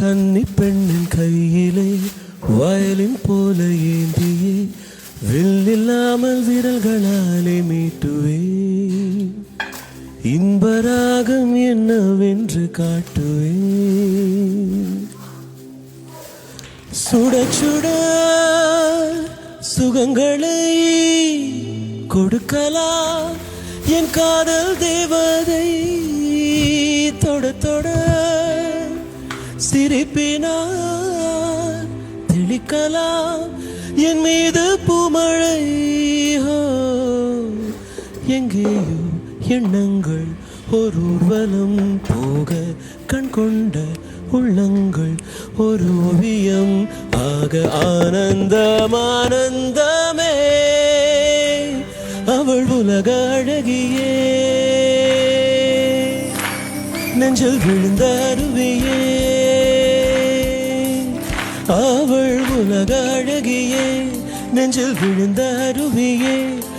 கன்னி பெண்ணின் கையிலே வயலின் போல ஏந்தியே வில்லில்லாமல் விரல்களாலே மீட்டுவே இன்பராகம் என்னவென்று காட்டுவே சுட சுட சுகங்களை கொடுக்கலாம் என் காதல் தேவதை தொட தொட சிரிப்பினார் தெளிக்கலாம் என் மீது பூமழை எங்கேயோ எண்ணங்கள் ஒரு ஊர்வலம் போக கண் கொண்ட உள்ளங்கள் ஒரு ஓவியம் ஆக ஆனந்தம் ஆனந்தமே அவள் உலக அழகியே நெஞ்சில் விழுந்த அருவியே அவள் உலக அழகியே நெஞ்சில் விழுந்த அருவியே